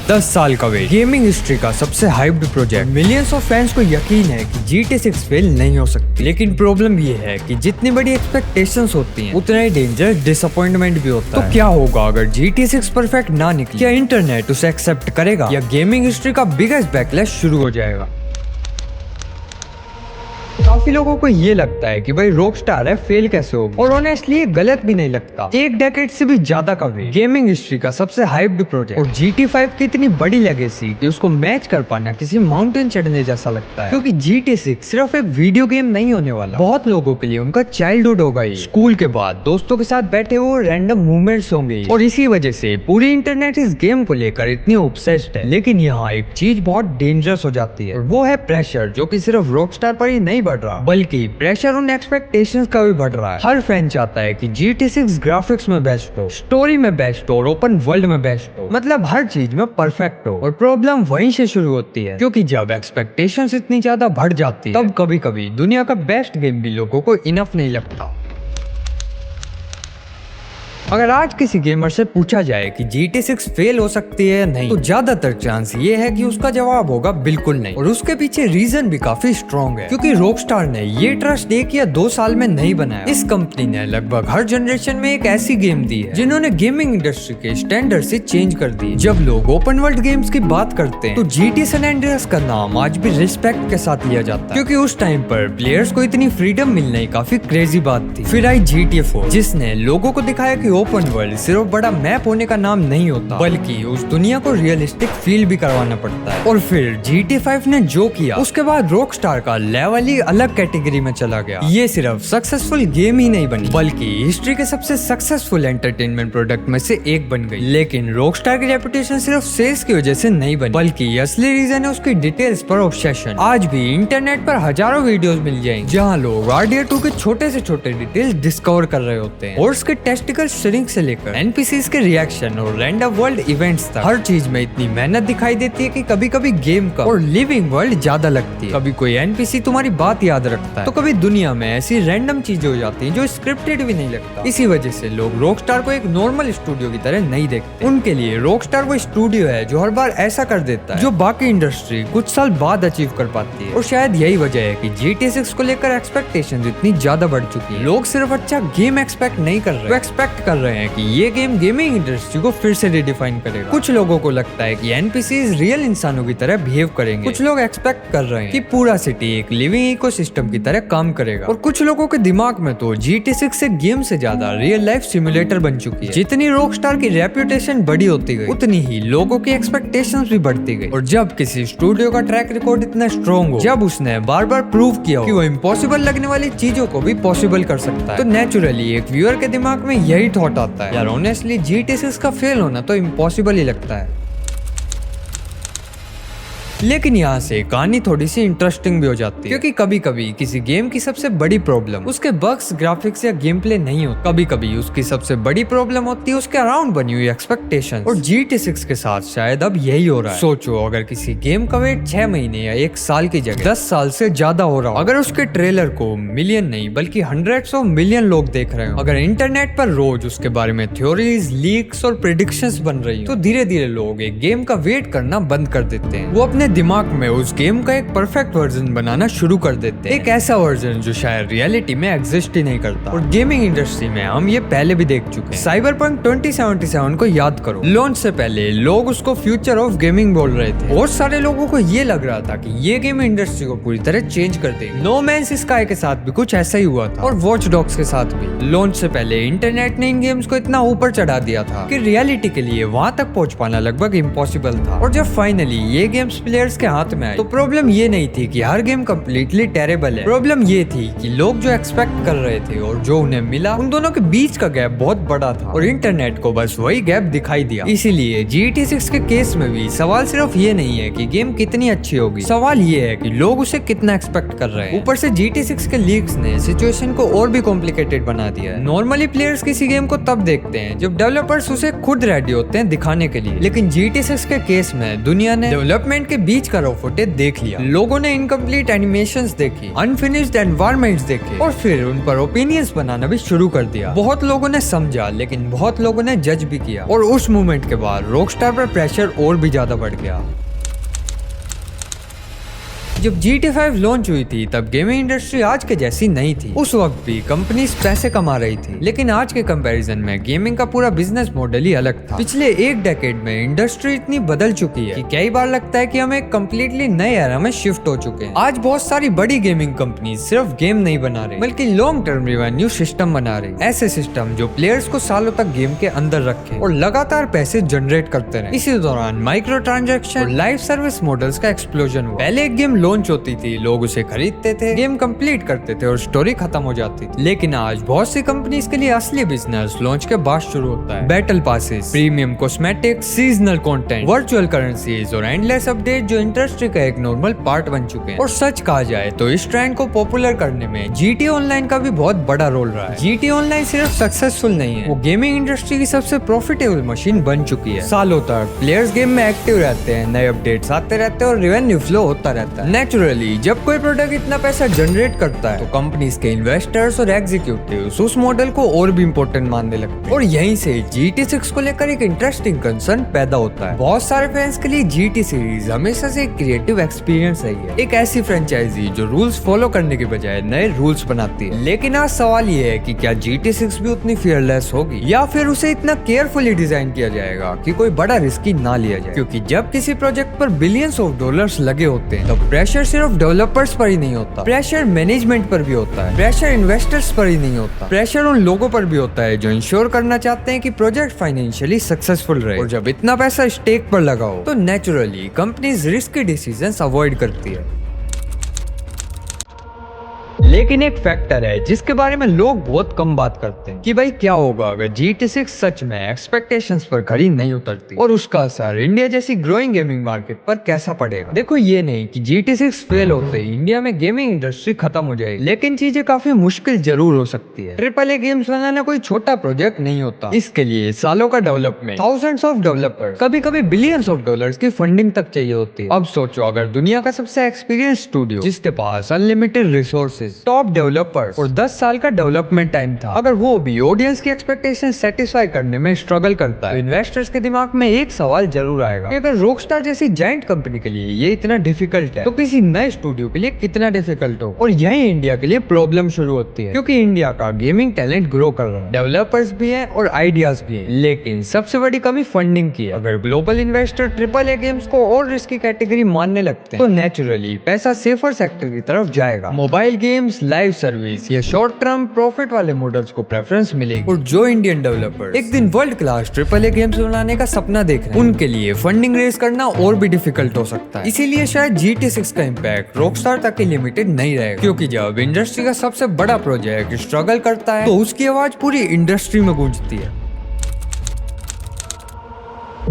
10 साल का wait, gaming history का सबसे hyped project. Millions of fans को यकीन है कि GTA 6 फेल नहीं हो सकती, लेकिन प्रॉब्लम ये है कि जितनी बड़ी एक्सपेक्टेशंस होती हैं, उतना ही डेंजर डिसअपॉइंटमेंट भी होता है। तो क्या होगा अगर GTA 6 परफेक्ट ना निकले? क्या इंटरनेट उसे एक्सेप्ट करेगा या गेमिंग हिस्ट्री का बिगेस्ट बैकलैश शुरू हो जाएगा? काफी लोगों को ये लगता है कि भाई रॉकस्टार है, फेल कैसे होगा, और ऑनेस्टली ये गलत भी नहीं लगता। एक डेकेड से भी ज्यादा का वेट, गेमिंग हिस्ट्री का सबसे हाइप्ड प्रोजेक्ट और GTA 5 की इतनी बड़ी लेगेसी कि उसको मैच कर पाना किसी माउंटेन चढ़ने जैसा लगता है। क्योंकि GTA 6 सिर्फ एक वीडियो गेम नहीं होने वाला, बहुत लोगों के लिए उनका चाइल्डहुड होगा ही। स्कूल के बाद दोस्तों के साथ बैठे वो रैंडम मूवमेंट्स होंगे, और इसी वजह से पूरी इंटरनेट इस गेम को लेकर इतनी ऑब्सेस्ड है। लेकिन यहाँ एक चीज बहुत डेंजरस हो जाती है, और वो है प्रेशर, जो कि सिर्फ रॉकस्टार पर ही नहीं बढ़ रहा, बल्कि प्रेशर उन एक्सपेक्टेशंस का भी बढ़ रहा है। हर फैन चाहता है कि GTA 6 ग्राफिक्स में बेस्ट हो, स्टोरी में बेस्ट हो, और ओपन वर्ल्ड में बेस्ट हो, मतलब हर चीज में परफेक्ट हो। और प्रॉब्लम वहीं से शुरू होती है, क्योंकि जब एक्सपेक्टेशंस इतनी ज्यादा बढ़ जाती है, तब कभी कभी दुनिया का बेस्ट गेम भी लोगों को इनफ नहीं लगता। अगर आज किसी गेमर से पूछा जाए कि GTA 6 फेल हो सकती है या नहीं, तो ज्यादातर चांस ये है कि उसका जवाब होगा बिल्कुल नहीं। और उसके पीछे रीजन भी काफी स्ट्रॉन्ग है, क्योंकि रॉकस्टार ने ये ट्रस्ट 1 या 2 साल में नहीं बनाया। इस कंपनी ने लगभग हर जनरेशन में एक ऐसी गेम दी है जिन्होंने गेमिंग इंडस्ट्री के स्टैंडर्ड से चेंज कर दी। जब लोग ओपन वर्ल्ड गेम्स की बात करते हैं, तो GTA San Andreas का नाम आज भी रिस्पेक्ट के साथ लिया जाता है, क्योंकि उस टाइम पर प्लेयर्स को इतनी फ्रीडम मिलना काफी क्रेजी बात थी। फिर आई GTA 4, जिसने लोगों को दिखाया कि ओपन वर्ल्ड सिर्फ बड़ा मैप होने का नाम नहीं होता, बल्कि उस दुनिया को रियलिस्टिक फील भी करवाना पड़ता है। और फिर GTA 5 ने जो किया, उसके बाद रॉकस्टार का लेवल ही अलग कैटेगरी में चला गया। ये सिर्फ सक्सेसफुल गेम ही नहीं बनी, बल्कि हिस्ट्री के सबसे सक्सेसफुल एंटरटेनमेंट प्रोडक्ट में से एक बन गई। लेकिन रॉकस्टार की रेपुटेशन सिर्फ सेल्स की वजह से नहीं बनी, बल्कि असली रीजन है उसकी डिटेल्स पर ऑब्सेशन। आज भी इंटरनेट पर हजारों वीडियोस मिल जाएंगे जहां लोग RDR 2 के छोटे से छोटे डिटेल्स डिस्कवर कर रहे होते हैं, और उसके टेस्टिकल श्रिंक से लेकर NPCs के रिएक्शन और रैंडम वर्ल्ड इवेंट्स तक हर चीज में इतनी मेहनत दिखाई देती है कि कभी कभी गेम का और लिविंग वर्ल्ड ज्यादा लगती है। कभी कोई NPC तुम्हारी बात याद रखता है, तो कभी दुनिया में ऐसी रैंडम चीजें हो जाती हैं जो स्क्रिप्टेड भी नहीं लगता। इसी वजह से लोग रॉकस्टार को एक नॉर्मल स्टूडियो की तरह नहीं देखते। उनके लिए रॉकस्टार वो स्टूडियो है जो हर बार ऐसा कर देता है जो बाकी इंडस्ट्री कुछ साल बाद अचीव कर पाती है। और शायद यही वजह है कि GTA 6 को लेकर एक्सपेक्टेशंस इतनी ज्यादा बढ़ चुकी है। लोग सिर्फ अच्छा गेम एक्सपेक्ट नहीं कर रहे, वो एक्सपेक्ट कर रहे हैं कि ये गेम गेमिंग इंडस्ट्री को फिर से रिडिफाइन करेगा। कुछ लोगों को लगता है कि NPCs रियल इंसानों की तरह बिहेव करेंगे। कुछ लोग एक्सपेक्ट कर रहे हैं कि पूरा सिटी एक लिविंग इकोसिस्टम की तरह काम करेगा। और कुछ लोगों के दिमाग में तो GTA 6 से गेम से ज्यादा रियल लाइफ सिमुलेटर बन चुकी है। जितनी रॉकस्टार की रेपुटेशन बड़ी होती गई, उतनी ही लोगों की एक्सपेक्टेशंस भी बढ़ती गई। और जब किसी स्टूडियो का ट्रैक रिकॉर्ड इतना स्ट्रॉन्ग हो, जब उसने बार बार प्रूव किया हो कि वो इम्पॉसिबल लगने वाली चीजों को भी पॉसिबल कर सकता है, तो नेचुरली एक व्यूअर के दिमाग में यही थॉट आता है, यार ऑनेस्टली GTA 6 का फेल होना तो इम्पॉसिबल ही लगता है। लेकिन यहाँ से कहानी थोड़ी सी इंटरेस्टिंग भी हो जाती है, क्योंकि कभी कभी किसी गेम की सबसे बड़ी प्रॉब्लम उसके बग्स, ग्राफिक्स या गेम प्ले नहीं होती। कभी कभी उसकी सबसे बड़ी प्रॉब्लम होती है उसके अराउंड बनी हुई एक्सपेक्टेशंस। और GTA 6 के साथ शायद अब यही हो रहा है। सोचो, अगर किसी गेम का वेट 6 महीने या 1 साल की जगह 10 साल से ज्यादा हो रहा हो, अगर उसके ट्रेलर को मिलियन नहीं बल्कि हंड्रेड्स ऑफ मिलियन लोग देख रहे हो, अगर इंटरनेट पर रोज उसके बारे में थ्योरीज, लीक्स और प्रेडिक्शंस बन रही हो, तो धीरे धीरे लोग एक गेम का वेट करना बंद कर देते हैं। वो अपने दिमाग में उस गेम का एक परफेक्ट वर्जन बनाना शुरू कर देते हैं, एक ऐसा वर्जन जो शायद रियलिटी में एग्जिस्ट ही नहीं करता। और गेमिंग इंडस्ट्री में हम ये पहले भी देख चुके हैं। साइबरपंक 2077 को याद करो, लॉन्च से पहले लोग उसको फ्यूचर ऑफ गेमिंग बोल रहे थे। बहुत सारे लोगों को ये लग रहा था कि ये गेम इंडस्ट्री को पूरी तरह चेंज कर देगी। नो मैंस स्काई के साथ भी कुछ ऐसा ही हुआ था, और वॉच डॉग्स के साथ भी। लॉन्च से पहले इंटरनेट ने इन गेम्स को इतना ऊपर चढ़ा दिया था कि रियलिटी के लिए वहां तक पहुंच पाना लगभग इम्पॉसिबल था। और जब फाइनली ये गेम्स प्लेयर्स के हाथ में आए, तो प्रॉब्लम ये नहीं थी कि हर गेम कम्प्लीटली टेरेबल है। प्रॉब्लम ये थी कि लोग जो एक्सपेक्ट कर रहे थे और जो उन्हें मिला, उन दोनों के बीच का गैप बहुत बड़ा था, और इंटरनेट को बस वही गैप दिखाई दिया। इसीलिए GTA 6 के केस में भी सवाल सिर्फ ये नहीं है कि गेम कितनी अच्छी होगी, सवाल ये है कि लोग उसे कितना एक्सपेक्ट कर रहे हैं। ऊपर से GTA 6 के लीक्स ने सिचुएशन को और भी कॉम्प्लिकेटेड बना दिया है। नॉर्मली प्लेयर्स किसी गेम को तब देखते हैं जब डेवलपर्स उसे खुद रेडी होते हैं दिखाने के लिए, लेकिन GTA 6 के केस में दुनिया ने डेवलपमेंट के बीच का रॉ फुटेज देख लिया, लोगों ने इनकम्प्लीट एनिमेशंस देखी, अनफिनिश्ड एनवायरमेंट्स देखे और फिर उन पर ओपिनियंस बनाना भी शुरू कर दिया। बहुत लोगों ने समझा, लेकिन बहुत लोगों ने जज भी किया और उस मोमेंट के बाद रॉकस्टार पर प्रेशर और भी ज्यादा बढ़ गया। जब GTA 5 लॉन्च हुई थी तब गेमिंग इंडस्ट्री आज के जैसी नहीं थी। उस वक्त भी कंपनीज पैसे कमा रही थी, लेकिन आज के कंपैरिजन में गेमिंग का पूरा बिजनेस मॉडल ही अलग था। पिछले एक डेकेड में इंडस्ट्री इतनी बदल चुकी है कि कई बार लगता है कि हम एक कम्प्लीटली नए एरा में शिफ्ट हो चुके हैं। आज बहुत सारी बड़ी गेमिंग कंपनी सिर्फ गेम नहीं बना रही, बल्कि लॉन्ग टर्म रेवेन्यू सिस्टम बना रही। ऐसे सिस्टम जो प्लेयर्स को सालों तक गेम के अंदर रखे और लगातार पैसे जनरेट करते रहे। इसी दौरान माइक्रो ट्रांजेक्शन और लाइव सर्विस मॉडल्स का एक्सप्लोजन हुआ। पहले एक गेम लॉन्च होती थी, लोग उसे खरीदते थे, गेम कंप्लीट करते थे और स्टोरी खत्म हो जाती थी। लेकिन आज बहुत सी कंपनीज के लिए असली बिजनेस लॉन्च के बाद शुरू होता है। Battle passes, premium cosmetics, seasonal content, virtual currencies और एंडलेस अपडेट जो इंडस्ट्री का एक नॉर्मल पार्ट बन चुके हैं। और सच कहा जाए तो इस ट्रेंड को पॉपुलर करने में GTA ऑनलाइन का भी बहुत बड़ा रोल रहा है। GTA ऑनलाइन सिर्फ सक्सेसफुल नहीं है, वो गेमिंग इंडस्ट्री की सबसे प्रॉफिटेबल मशीन बन चुकी है। सालों तक प्लेयर्स गेम में एक्टिव रहते हैं, नए अपडेट्स आते रहते हैं और रेवेन्यू फ्लो होता रहता है। नेचुरली जब कोई प्रोडक्ट इतना पैसा जनरेट करता है तो कंपनीज के इन्वेस्टर्स और एग्जीक्यूटिव्स उस मॉडल को और भी इम्पोर्टेंट मानने लगते हैं। और यहीं से GTA 6 को लेकर एक इंटरेस्टिंग कंसर्न पैदा होता है। बहुत सारे फैंस के लिए GTA सीरीज हमेशा से एक क्रिएटिव एक्सपीरियंस रही है, एक ऐसी फ्रेंचाइजी जो रूल्स फॉलो करने के बजाय नए रूल्स बनाती है। लेकिन आज सवाल ये है कि क्या GTA 6 भी उतनी फियरलेस होगी या फिर उसे इतना केयरफुली डिजाइन किया जाएगा कि कोई बड़ा रिस्क ही ना लिया जाए। क्योंकि जब किसी प्रोजेक्ट पर बिलियंस ऑफ डॉलर्स लगे होते हैं तो प्रेशर सिर्फ डेवलपर्स पर ही नहीं होता, प्रेशर मैनेजमेंट पर भी होता है, प्रेशर इन्वेस्टर्स पर ही नहीं होता, प्रेशर उन लोगों पर भी होता है जो इंश्योर करना चाहते हैं कि प्रोजेक्ट फाइनेंशियली सक्सेसफुल रहे। और जब इतना पैसा स्टेक पर लगा हो तो naturally companies risky decisions avoid करती है। लेकिन एक फैक्टर है जिसके बारे में लोग बहुत कम बात करते हैं कि भाई क्या होगा अगर GTA 6 सच में एक्सपेक्टेशंस पर खरी नहीं उतरती और उसका असर इंडिया जैसी ग्रोइंग गेमिंग मार्केट पर कैसा पड़ेगा। देखो ये नहीं कि GTA 6 फेल होते ही इंडिया में गेमिंग इंडस्ट्री खत्म हो जाएगी, लेकिन चीजें काफी मुश्किल जरूर हो सकती है। AAA गेम्स बनाना कोई छोटा प्रोजेक्ट नहीं होता, इसके लिए सालों का डेवलपमेंट, थाउजेंड्स ऑफ डेवलपर्स, कभी कभी बिलियंस ऑफ डॉलर्स की फंडिंग तक चाहिए होती है। अब सोचो अगर दुनिया का सबसे एक्सपीरियंस स्टूडियो जिसके पास अनलिमिटेड रिसोर्सेज, टॉप डेवलपर्स और 10 साल का डेवलपमेंट टाइम था, अगर वो भी ऑडियंस की एक्सपेक्टेशन सेटिस्फाई करने में स्ट्रगल करता है तो इन्वेस्टर्स के दिमाग में एक सवाल जरूर आएगा कि अगर रॉकस्टार जैसी जायंट कंपनी के लिए ये इतना डिफिकल्ट है तो किसी नए स्टूडियो के लिए कितना डिफिकल्ट हो। और यही इंडिया के लिए प्रॉब्लम शुरू होती है, क्योंकि इंडिया का गेमिंग टैलेंट ग्रो कर रहा है, डेवलपर्स भी है और आइडियाज भी है, लेकिन सबसे बड़ी कमी फंडिंग की है। अगर ग्लोबल इन्वेस्टर AAA गेम्स को और रिस्की कैटेगरी मानने लगते हैं तो नेचुरली पैसा सेफर सेक्टर की तरफ जाएगा। मोबाइल गेम्स, लाइव सर्विस या शॉर्ट टर्म प्रॉफिट वाले मॉडल्स को प्रेफरेंस मिलेगी। और जो इंडियन डेवलपर्स एक दिन वर्ल्ड क्लास AAA गेम्स बनाने का सपना देख रहे हैं, उनके लिए फंडिंग रेज करना और भी डिफिकल्ट हो सकता है। इसीलिए शायद GTA 6 का इम्पैक्ट रॉकस्टार तक ही लिमिटेड नहीं रहेगा, क्योंकि जब इंडस्ट्री का सबसे बड़ा प्रोजेक्ट स्ट्रगल करता है तो उसकी आवाज पूरी इंडस्ट्री में गूंजती है।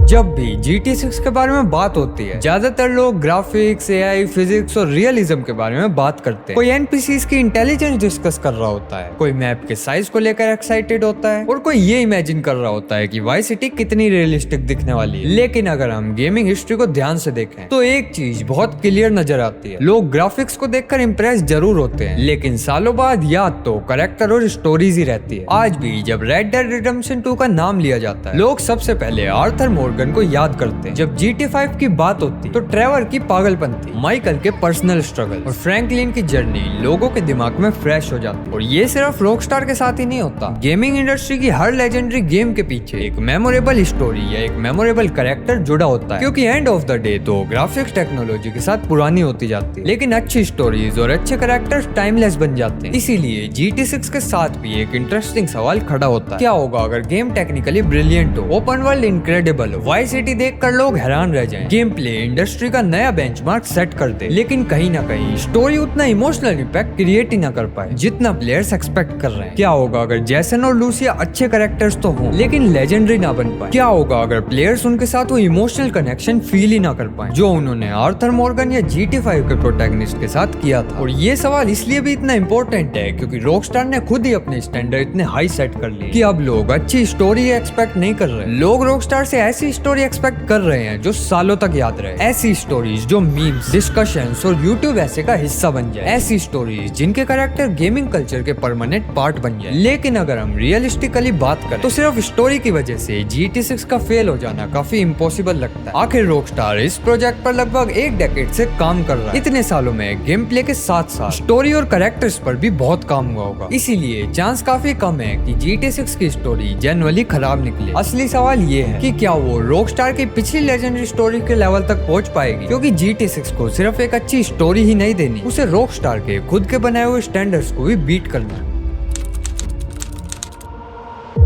जब भी GTA 6 के बारे में बात होती है ज्यादातर लोग ग्राफिक्स, AI, फिजिक्स और रियलिज्म के बारे में बात करते हैं। कोई NPCs की इंटेलिजेंस डिस्कस कर रहा होता है, कोई मैप के साइज को लेकर एक्साइटेड होता है और कोई ये इमेजिन कर रहा होता है कि वाइस सिटी कितनी रियलिस्टिक दिखने वाली है। लेकिन अगर हम गेमिंग हिस्ट्री को ध्यान से देखें तो एक चीज बहुत क्लियर नजर आती है। लोग ग्राफिक्स को देखकर इंप्रेस जरूर होते हैं, लेकिन सालों बाद याद तो कैरेक्टर और स्टोरीज ही रहती है। आज भी जब रेड डेड रिडेम्पशन 2 का नाम लिया जाता है लोग सबसे पहले आर्थर मॉर्गन को याद करते हैं। जब GTA 5 की बात होती तो ट्रेवर की पागलपंती, माइकल के पर्सनल स्ट्रगल और फ्रैंकलिन की जर्नी लोगों के दिमाग में फ्रेश हो जाती है। और ये सिर्फ रॉकस्टार के साथ ही नहीं होता, गेमिंग इंडस्ट्री की हर लेजेंडरी गेम के पीछे एक मेमोरेबल स्टोरी या एक मेमोरेबल कैरेक्टर जुड़ा होता है। क्योंकि एंड ऑफ द डे तो ग्राफिक्स टेक्नोलॉजी के साथ पुरानी होती जाती है, लेकिन अच्छी स्टोरीज और अच्छे कैरेक्टर्स टाइमलेस बन जाते हैं। इसीलिए GTA 6 के साथ भी एक इंटरेस्टिंग सवाल खड़ा होता है, क्या होगा अगर गेम टेक्निकली ब्रिलियंट हो, ओपन वर्ल्ड इनक्रेडिबल हो, वाइस सिटी देखकर लोग हैरान रह जाएं, गेम प्ले इंडस्ट्री का नया बेंचमार्क सेट कर दे, लेकिन कहीं ना कहीं स्टोरी उतना इमोशनल इम्पैक्ट क्रिएट ही ना कर पाए जितना प्लेयर्स एक्सपेक्ट कर रहे हैं। क्या होगा अगर जैसन और लूसिया अच्छे कैरेक्टर्स तो हों लेकिन लेजेंडरी ना बन पाए? क्या होगा अगर प्लेयर्स उनके साथ वो इमोशनल कनेक्शन फील ही ना कर पाए जो उन्होंने आर्थर मॉर्गन या GTA 5 के प्रोटैगनिस्ट के साथ किया था? और ये सवाल इसलिए भी इतना इम्पोर्टेंट है क्योंकि रॉकस्टार ने खुद ही अपने स्टैंडर्ड इतने हाई सेट कर लिए कि अब लोग अच्छी स्टोरी एक्सपेक्ट नहीं कर रहे, लोग रॉकस्टार से ऐसी स्टोरी एक्सपेक्ट कर रहे हैं जो सालों तक याद रहे, ऐसी स्टोरीज जो मीम्स, डिस्कशंस और यूट्यूब ऐसे का हिस्सा बन जाए, ऐसी स्टोरीज जिनके कैरेक्टर गेमिंग कल्चर के परमानेंट पार्ट बन जाए। लेकिन अगर हम रियलिस्टिकली बात करें तो सिर्फ स्टोरी की वजह से GTA 6 का फेल हो जाना काफी इम्पॉसिबल लगता है। आखिर रॉकस्टार इस प्रोजेक्ट पर लगभग एक डेकेड से काम कर रहा है। इतने सालों में गेम प्ले के साथ साथ स्टोरी और कैरेक्टर्स पर भी बहुत काम हुआ होगा, इसीलिए चांस काफी कम है कि GTA 6 की स्टोरी जनरली खराब निकले। असली सवाल ये है कि क्या वो रॉकस्टार की पिछली लेजेंडरी स्टोरी के लेवल तक पहुंच पाएगी, क्योंकि GTA 6 को सिर्फ एक अच्छी स्टोरी ही नहीं देनी, उसे रॉकस्टार के खुद के बनाए हुए स्टैंडर्ड्स को भी बीट करना है।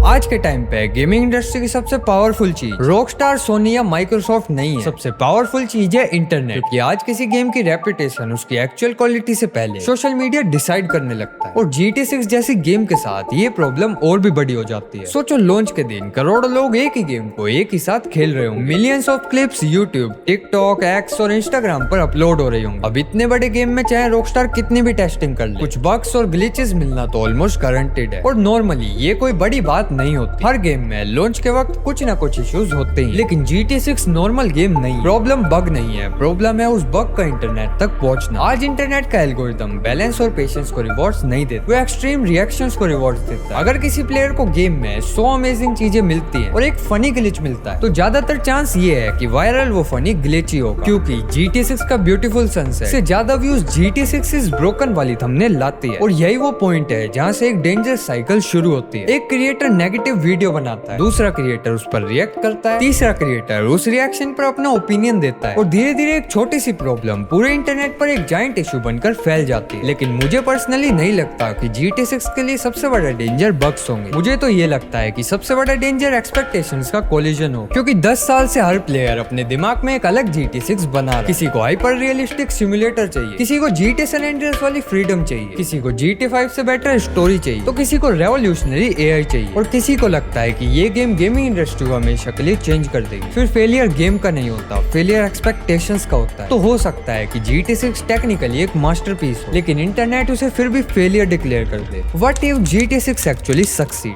आज के टाइम पे गेमिंग इंडस्ट्री की सबसे पावरफुल चीज रॉकस्टार, सोनी या माइक्रोसॉफ्ट नहीं है। सबसे पावरफुल चीज है इंटरनेट, क्योंकि आज किसी गेम की रेपुटेशन उसकी एक्चुअल क्वालिटी से पहले सोशल मीडिया डिसाइड करने लगता है। और GTA 6 जैसी गेम के साथ ये प्रॉब्लम और भी बड़ी हो जाती है। सोचो, लॉन्च के दिन करोड़ों लोग एक ही गेम को एक ही साथ खेल रहे होंगे, millions of clips YouTube, TikTok, x और इंस्टाग्राम पर अपलोड हो रही होंगी। अब इतने बड़े गेम में चाहे रॉकस्टार कितनी भी टेस्टिंग कर ले, कुछ बग्स और ग्लिचेस मिलना तो ऑलमोस्ट गारंटेड है। और नॉर्मली ये कोई बड़ी बात नहीं होती, हर गेम में लॉन्च के वक्त कुछ ना कुछ इश्यूज होते हैं। लेकिन GTA 6 नॉर्मल गेम नहीं, प्रॉब्लम बग नहीं है, प्रॉब्लम है उस बग का इंटरनेट तक पहुंचना। आज इंटरनेट का एल्गोरिथम बैलेंस और पेशेंस को रिवॉर्ड्स नहीं देता, वो एक्सट्रीम रिएक्शंस को रिवॉर्ड्स देता है। अगर किसी प्लेयर को गेम में 100 अमेजिंग चीजें मिलती हैं और एक फनी ग्लिच मिलता है, तो ज्यादातर चांस ये है कि वायरल वो फनी ग्लिच ही होगा, क्योंकि GTA 6 का ब्यूटीफुल सनसेट से ज्यादा व्यूज GTA 6 इज ब्रोकन वाली थंबनेल लाती है। और यही वो पॉइंट है जहाँ से एक डेंजर साइकिल शुरू होती है। एक क्रिएटर नेगेटिव वीडियो बनाता है, दूसरा क्रिएटर उस पर रिएक्ट करता है, तीसरा क्रिएटर उस रिएक्शन पर अपना ओपिनियन देता है, और धीरे धीरे एक छोटी सी प्रॉब्लम पूरे इंटरनेट पर एक जायंट इशू बनकर फैल जाती है। लेकिन मुझे पर्सनली नहीं लगता कि GTA 6 के लिए सबसे बड़ा डेंजर बग्स होंगे। मुझे तो ये लगता है कि सबसे बड़ा डेंजर एक्सपेक्टेशंस का कोलिजन हो, क्योंकि 10 साल से हर प्लेयर अपने दिमाग में एक अलग GTA 6 बना रहा है। किसी को हाइपर रियलिस्टिक सिमुलेटर चाहिए, किसी को GTA San Andreas वाली फ्रीडम चाहिए, किसी को GTA 5 से बेटर स्टोरी चाहिए, तो किसी को रेवोल्यूशनरी AI चाहिए, और किसी को लगता है कि ये गेम गेमिंग इंडस्ट्री को हमेशा के लिए चेंज कर देगी। फिर फेलियर गेम का नहीं होता, फेलियर एक्सपेक्टेशंस का होता है। तो हो सकता है कि GTA 6 टेक्निकली एक मास्टरपीस हो, लेकिन इंटरनेट उसे फिर भी फेलियर डिक्लेयर कर दे। What if GTA 6 actually succeed?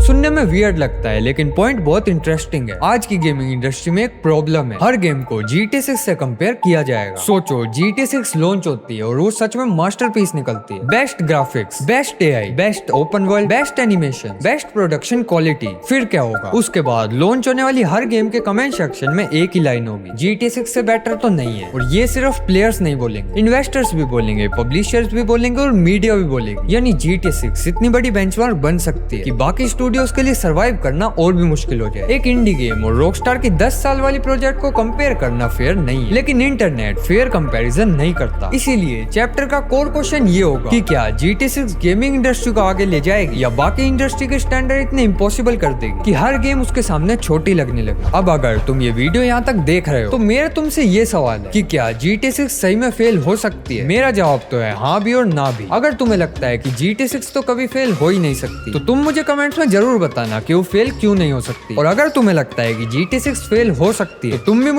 सुनने में वियर्ड लगता है, लेकिन पॉइंट बहुत इंटरेस्टिंग है। आज की गेमिंग इंडस्ट्री में एक प्रॉब्लम है, हर गेम को GTA 6 से कंपेयर किया जाएगा। सोचो, GTA 6 लॉन्च होती है और वो सच में मास्टरपीस निकलती है। Best graphics, best AI, best open world, best animation, best production quality. फिर क्या होगा? उसके बाद लॉन्च होने वाली हर गेम के कमेंट सेक्शन में एक ही लाइन होगी, GTA 6 से बेटर तो नहीं है। और ये सिर्फ प्लेयर्स नहीं बोलेंगे, इन्वेस्टर्स भी बोलेंगे, पब्लिशर्स भी बोलेंगे और मीडिया भी बोलेगी। यानी GTA 6 इतनी बड़ी बेंचमार्क बन सकती है कि बाकी स्टूडियोज के लिए सरवाइव करना और भी मुश्किल हो जाए। एक इंडी गेम और रॉकस्टार की 10 साल वाली प्रोजेक्ट को कंपेयर करना फेयर नहीं है, लेकिन इंटरनेट फेयर कंपैरिजन नहीं करता। इसीलिए चैप्टर का कोर क्वेश्चन ये होगा कि क्या GTA 6 गेमिंग इंडस्ट्री को आगे ले जाएगी, या बाकी इंडस्ट्री के स्टैंडर्ड इतने इम्पॉसिबल कर देगी कि हर गेम उसके सामने छोटी लगने लगे। अब अगर तुम ये वीडियो यहाँ तक देख रहे हो, तो मेरा तुमसे ये सवाल है कि क्या GTA 6 सही में फेल हो सकती है? मेरा जवाब तो है हाँ भी और ना भी। अगर तुम्हें लगता है कि GTA 6 तो कभी फेल हो ही नहीं सकती, तो तुम मुझे कमेंट्स में जरूर बताना कि वो फेल क्यों नहीं हो सकती। और अगर तुम्हें लगता है कि GTA 6 फेल हो सकती है, तो तुम भी